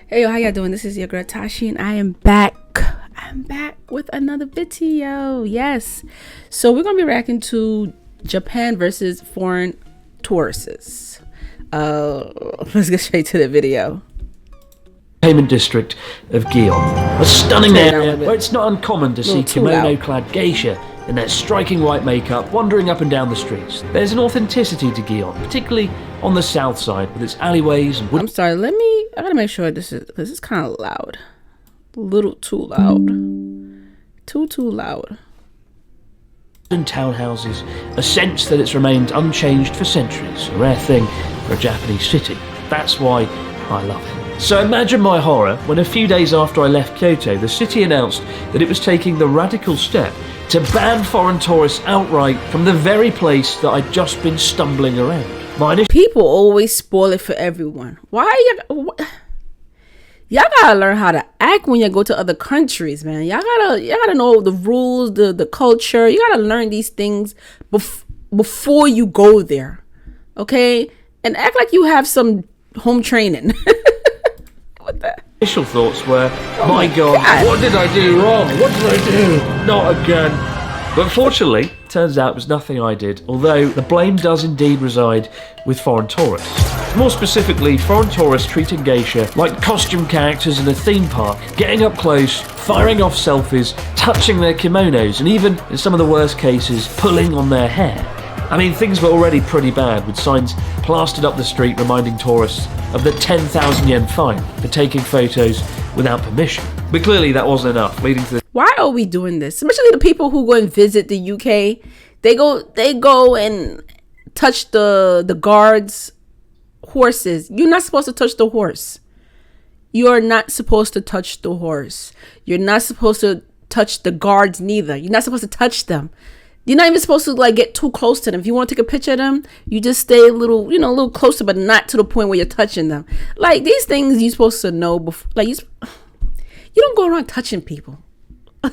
Hey, yo, how y'all doing? This is your girl Tysheen. I am back. I'm back with another video. Yes. So we're gonna be reacting to Japan versus foreign tourists. Let's get straight to the video. Entertainment district of Gion, a stunning area where it's not uncommon to see kimono-clad geisha in their striking white makeup wandering up and down the streets. There's an authenticity to Gion, particularly on the south side with its alleyways and I'm sorry, I gotta make sure this is kind of loud. A little too loud. Too loud. and townhouses, a sense that it's remained unchanged for centuries, a rare thing for a Japanese city. That's why I love it. So imagine my horror when a few days after I left Kyoto, the city announced that it was taking the radical step to ban foreign tourists outright from the very place that I'd just been stumbling around. People always spoil it for everyone. Why y'all gotta learn how to act when you go to other countries, man. Y'all gotta know the rules, the culture. You gotta learn these things before you go there, okay? And act like you have some home training. What the? Initial thoughts were, my God, what did I do wrong? What did I do? Not again. But fortunately, turns out it was nothing I did, although the blame does indeed reside with foreign tourists. More specifically, foreign tourists treating geisha like costume characters in a theme park, getting up close, firing off selfies, touching their kimonos, and even, in some of the worst cases, pulling on their hair. I mean, things were already pretty bad, with signs plastered up the street reminding tourists of the 10,000 yen fine for taking photos without permission. But clearly that wasn't enough, leading to Why are we doing this? Especially the people who go and visit the UK. They go and touch the guards' horses. You're not supposed to touch the horse. You're not supposed to touch the horse. You're not supposed to touch the guards neither. You're not supposed to touch them. You're not even supposed to get too close to them. If you want to take a picture of them, you just stay a little closer, but not to the point where you're touching them. Like, these things you're supposed to know before. Like, you don't go around touching people.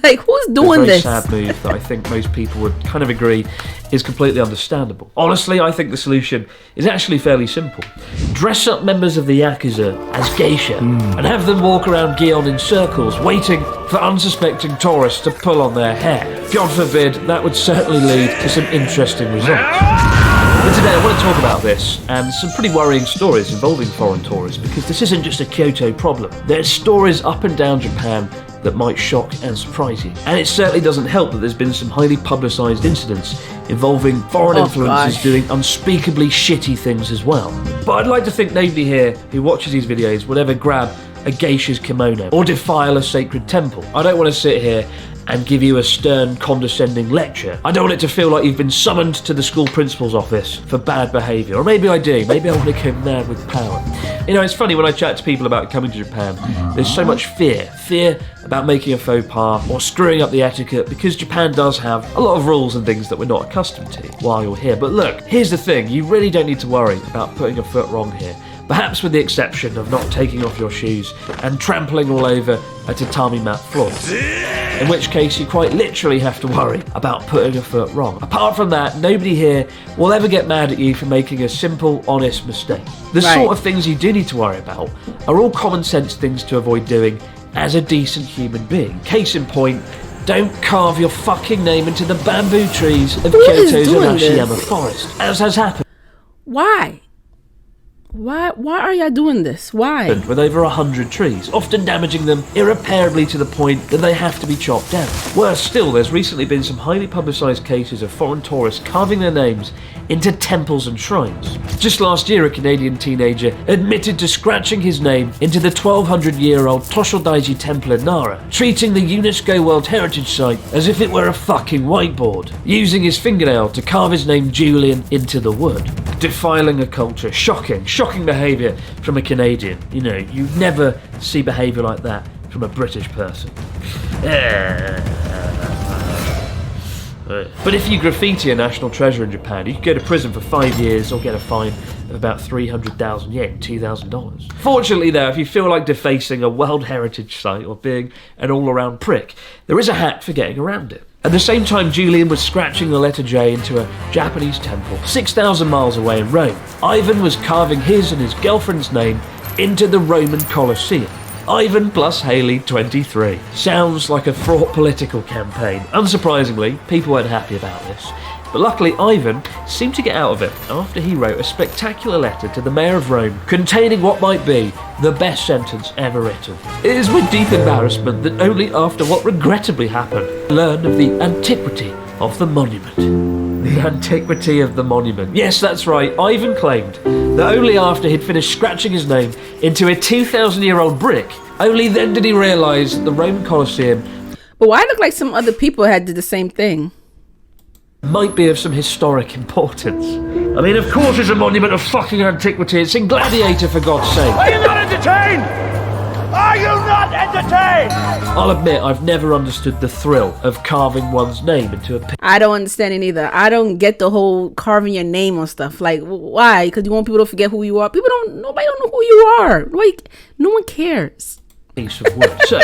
Like, who's doing this? A very sad move that I think most people would kind of agree is completely understandable. Honestly, I think the solution is actually fairly simple. Dress up members of the Yakuza as geisha and have them walk around Gion in circles, waiting for unsuspecting tourists to pull on their hair. God forbid, that would certainly lead to some interesting results. But today I want to talk about this and some pretty worrying stories involving foreign tourists, because this isn't just a Kyoto problem. There's stories up and down Japan that might shock and surprise you. And it certainly doesn't help that there's been some highly publicised incidents involving foreign influencers doing unspeakably shitty things as well. But I'd like to think nobody here who watches these videos would ever grab a geisha's kimono or defile a sacred temple. I don't want to sit here and give you a stern, condescending lecture. I don't want it to feel like you've been summoned to the school principal's office for bad behaviour. Or maybe I do. Maybe I want to go mad with power. You know, it's funny when I chat to people about coming to Japan, there's so much fear. Fear about making a faux pas or screwing up the etiquette, because Japan does have a lot of rules and things that we're not accustomed to while you're here. But look, here's the thing. You really don't need to worry about putting a foot wrong here. Perhaps with the exception of not taking off your shoes and trampling all over a tatami mat floor. In which case you quite literally have to worry about putting a foot wrong. Apart from that, nobody here will ever get mad at you for making a simple, honest mistake. The sort of things you do need to worry about are all common sense things to avoid doing as a decent human being. Case in point, don't carve your fucking name into the bamboo trees of Kyoto's Arashiyama forest, as has happened. Why? Why are y'all doing this? Why? With over 100 trees, often damaging them irreparably to the point that they have to be chopped down. Worse still, there's recently been some highly publicised cases of foreign tourists carving their names into temples and shrines. Just last year, a Canadian teenager admitted to scratching his name into the 1200-year-old Toshodaiji Temple in Nara, treating the UNESCO World Heritage Site as if it were a fucking whiteboard, using his fingernail to carve his name Julian into the wood. Defiling a culture. Shocking behaviour from a Canadian. You know, you never see behaviour like that from a British person. But if you graffiti a national treasure in Japan, you can go to prison for 5 years or get a fine of about 300,000 yen, $2,000. Fortunately though, if you feel like defacing a World Heritage Site or being an all-around prick, there is a hack for getting around it. At the same time Julian was scratching the letter J into a Japanese temple 6,000 miles away in Rome, Ivan was carving his and his girlfriend's name into the Roman Colosseum. Ivan plus Haley 23. Sounds like a fraught political campaign. Unsurprisingly, people weren't happy about this. But luckily, Ivan seemed to get out of it after he wrote a spectacular letter to the mayor of Rome containing what might be the best sentence ever written. It is with deep embarrassment that only after what regrettably happened, I learned of the antiquity of the monument. The antiquity of the monument. Yes, that's right. Ivan claimed that only after he'd finished scratching his name into a 2,000-year-old brick, only then did he realise that the Roman Colosseum... But why look like some other people had did the same thing? ...might be of some historic importance. I mean, of course it's a monument of fucking antiquity. It's in Gladiator, for God's sake. Are you not entertained? Are you not entertained? I'll admit, I've never understood the thrill of carving one's name into a picture. I don't understand it either. I don't get the whole carving your name on stuff. Like, why? Because you want people to forget who you are? Nobody don't know who you are. Like, no one cares. Piece of wood. So,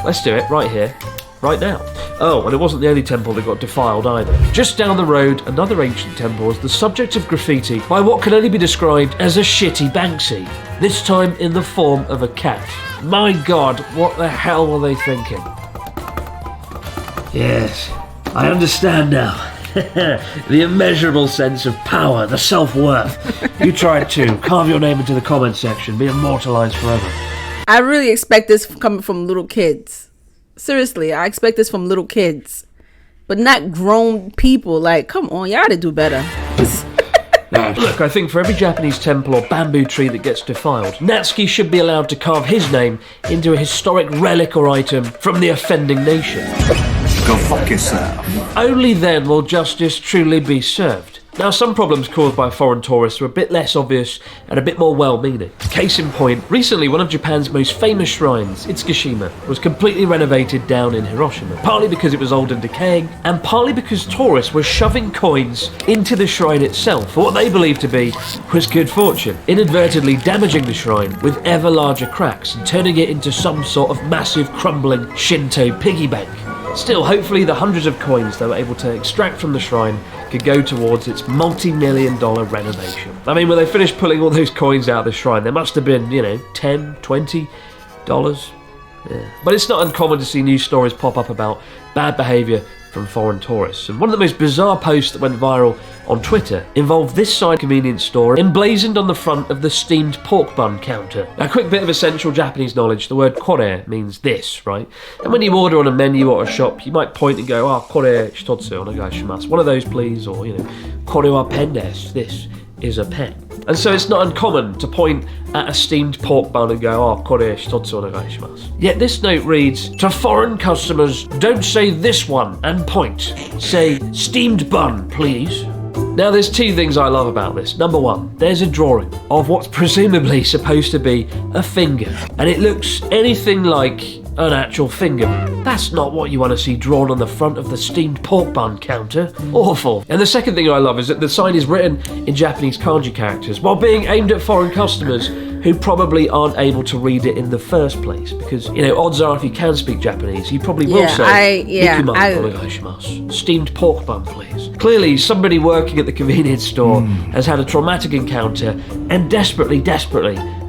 let's do it right here. Right now. Oh, and it wasn't the only temple that got defiled either. Just down the road, another ancient temple was the subject of graffiti by what can only be described as a shitty Banksy, this time in the form of a cat. My God, what the hell were they thinking? Yes, I understand now. The immeasurable sense of power, the self-worth. You try it too. Carve your name into the comments section. Be immortalised forever. I really expect this coming from little kids. Seriously, I expect this from little kids, but not grown people. Like, come on, y'all gotta do better. Look, I think for every Japanese temple or bamboo tree that gets defiled, Natsuki should be allowed to carve his name into a historic relic or item from the offending nation. Go fuck yourself. Only then will justice truly be served. Now, some problems caused by foreign tourists are a bit less obvious and a bit more well-meaning. Case in point, recently one of Japan's most famous shrines, Itsukushima, was completely renovated down in Hiroshima, partly because it was old and decaying, and partly because tourists were shoving coins into the shrine itself for what they believed to be was good fortune, inadvertently damaging the shrine with ever larger cracks and turning it into some sort of massive crumbling Shinto piggy bank. Still, hopefully the hundreds of coins they were able to extract from the shrine could go towards its multi-million-dollar renovation. I mean, when they finished pulling all those coins out of the shrine, there must have been, $10, $20. Yeah. But it's not uncommon to see news stories pop up about bad behaviour from foreign tourists. And one of the most bizarre posts that went viral on Twitter involved this side convenience store emblazoned on the front of the steamed pork bun counter. A quick bit of essential Japanese knowledge, the word kore means this, right? And when you order on a menu or a shop, you might point and go, kore shitotsu onegaishimasu. One of those, please, or, kore wa pen desu. This is a pen. And so it's not uncommon to point at a steamed pork bun and go, kore shitotsu onegaishimasu. Yet this note reads, to foreign customers, don't say this one and point. Say, steamed bun, please. Now, there's two things I love about this. Number one, there's a drawing of what's presumably supposed to be a finger, and it looks anything like an actual finger. That's not what you want to see drawn on the front of the steamed pork bun counter. Awful. And the second thing I love is that the sign is written in Japanese kanji characters while being aimed at foreign customers who probably aren't able to read it in the first place. Because, odds are if you can speak Japanese, you probably will say, Ikimasu steamed pork bun, please. Clearly, somebody working at the convenience store has had a traumatic encounter and desperately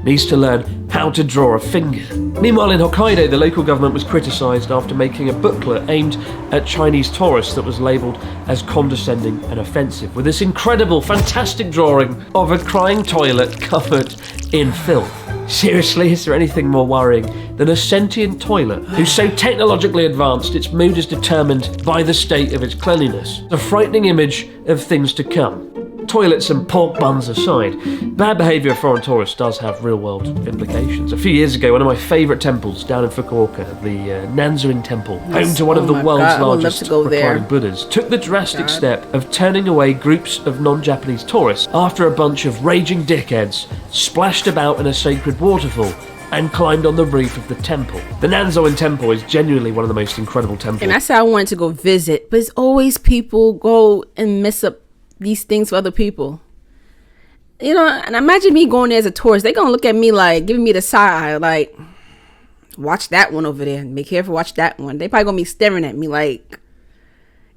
needs to learn how to draw a finger. Meanwhile, in Hokkaido, the local government was criticised after making a booklet aimed at Chinese tourists that was labelled as condescending and offensive, with this incredible, fantastic drawing of a crying toilet covered in filth. Seriously, is there anything more worrying than a sentient toilet who's so technologically advanced its mood is determined by the state of its cleanliness? A frightening image of things to come. Toilets and pork buns aside, bad behaviour of foreign tourists does have real-world implications. A few years ago, one of my favourite temples down in Fukuoka, the Nanzuin Temple, home to one of the world's largest reclining Buddhas, took the drastic step of turning away groups of non-Japanese tourists after a bunch of raging dickheads splashed about in a sacred waterfall and climbed on the roof of the temple. The Nanzuin Temple is genuinely one of the most incredible temples. And I said I wanted to go visit, but it's always people go and mess up these things for other people. And imagine me going there as a tourist. They're gonna look at me like giving me the side eye, like, watch that one over there, be careful, watch that one. They probably gonna be staring at me like,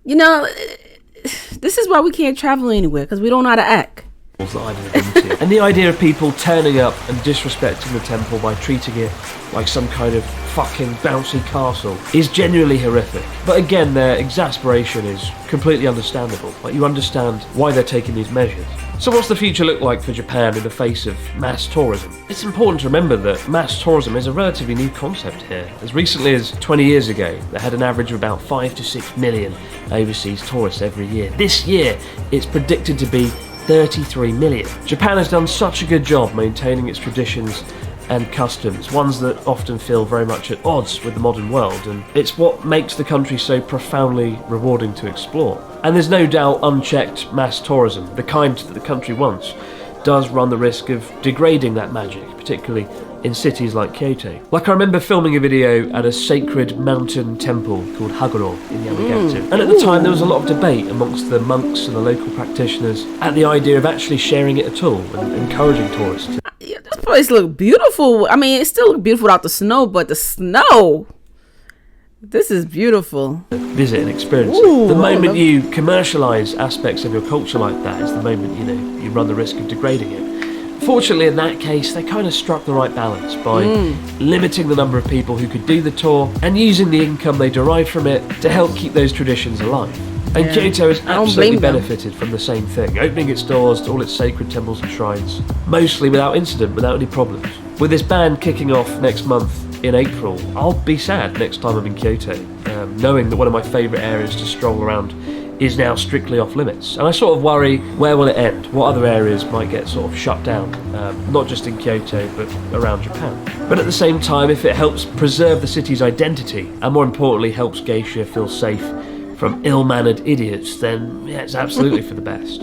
this is why we can't travel anywhere, because we don't know how to act. that I've ever been to. And the idea of people turning up and disrespecting the temple by treating it like some kind of fucking bouncy castle is genuinely horrific. But again, their exasperation is completely understandable. Like, you understand why they're taking these measures. So what's the future look like for Japan in the face of mass tourism? It's important to remember that mass tourism is a relatively new concept here. As recently as 20 years ago, they had an average of about 5 to 6 million overseas tourists every year. This year, it's predicted to be 33 million. Japan has done such a good job maintaining its traditions and customs, ones that often feel very much at odds with the modern world, and it's what makes the country so profoundly rewarding to explore. And there's no doubt unchecked mass tourism, the kind that the country wants, does run the risk of degrading that magic, particularly in cities like Kyoto. Like, I remember filming a video at a sacred mountain temple called Haguro in Yamagata. And at the time there was a lot of debate amongst the monks and the local practitioners at the idea of actually sharing it at all and encouraging tourists to... Yeah, this place look beautiful. I mean, it still look beautiful without the snow, but the snow, this is beautiful. Visit and experience Ooh, it. The moment you commercialise aspects of your culture like that is the moment, you run the risk of degrading it. Fortunately, in that case, they kind of struck the right balance by limiting the number of people who could do the tour and using the income they derive from it to help keep those traditions alive. And Kyoto has absolutely benefited from the same thing, opening its doors to all its sacred temples and shrines, mostly without incident, without any problems. With this ban kicking off next month in April, I'll be sad next time I'm in Kyoto, knowing that one of my favourite areas to stroll around is now strictly off limits. And I sort of worry, where will it end? What other areas might get sort of shut down? Not just in Kyoto, but around Japan. But at the same time, if it helps preserve the city's identity, and more importantly helps geisha feel safe from ill-mannered idiots, then yeah, it's absolutely for the best.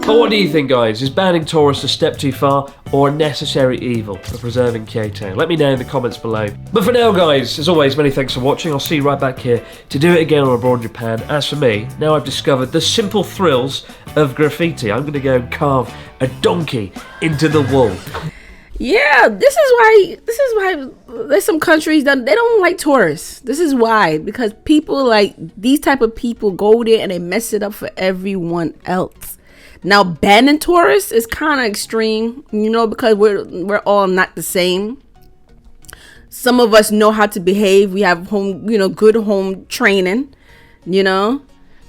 But what do you think, guys? Is banning tourists a step too far, or a necessary evil for preserving Kyoto? Let me know in the comments below. But for now, guys, as always, many thanks for watching. I'll see you right back here to do it again on Abroad in Japan. As for me, now I've discovered the simple thrills of graffiti, I'm going to go and carve a donkey into the wall. Yeah, this is why there's some countries that they don't like tourists. This is why, because people like these type of people go there and they mess it up for everyone else. Now, banning tourists is kind of extreme, because we're all not the same. Some of us know how to behave. We have good home training. We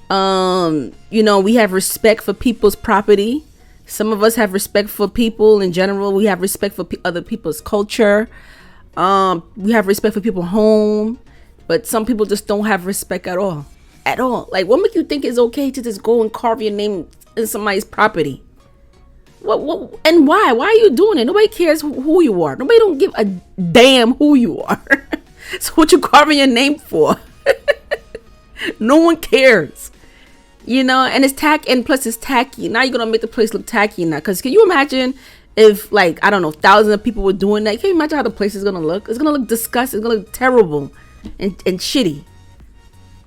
have respect for people's property. Some of us have respect for people in general. We have respect for other people's culture. We have respect for people's home. But some people just don't have respect at all. At all. Like, what makes you think it's okay to just go and carve your name in somebody's property? What and why? Why are you doing it? Nobody cares who you are. Nobody don't give a damn who you are. So what you carving your name for? No one cares. And it's tacky, and plus it's tacky. Now you're gonna make the place look tacky now. Cause can you imagine if, like, I don't know, thousands of people were doing that? Can you imagine how the place is gonna look? It's gonna look disgusting. It's gonna look terrible and shitty.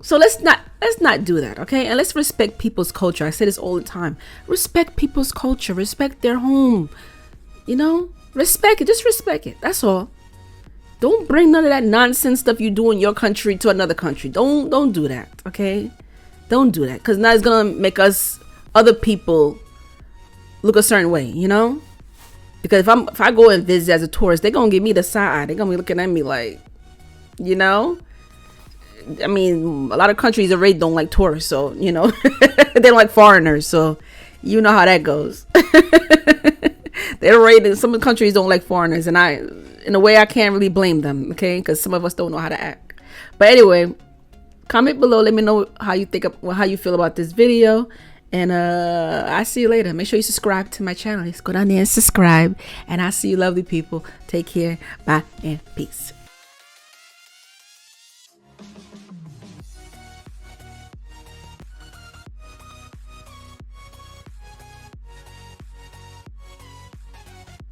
So let's not do that, okay? And let's respect people's culture. I say this all the time. Respect people's culture. Respect their home. Respect it. Just respect it. That's all. Don't bring none of that nonsense stuff you do in your country to another country. Don't do that, okay? Don't do that, because now it's gonna make other people look a certain way, Because if I go and visit as a tourist, they're gonna give me the side eye. They're gonna be looking at me like, I mean, a lot of countries already don't like tourists, so they don't like foreigners, so you know how that goes. Some countries don't like foreigners, and in a way, I can't really blame them, okay? Because some of us don't know how to act. But anyway, comment below. Let me know how you feel about this video, and I'll see you later. Make sure you subscribe to my channel. Just go down there and subscribe, and I'll see you, lovely people. Take care. Bye and peace.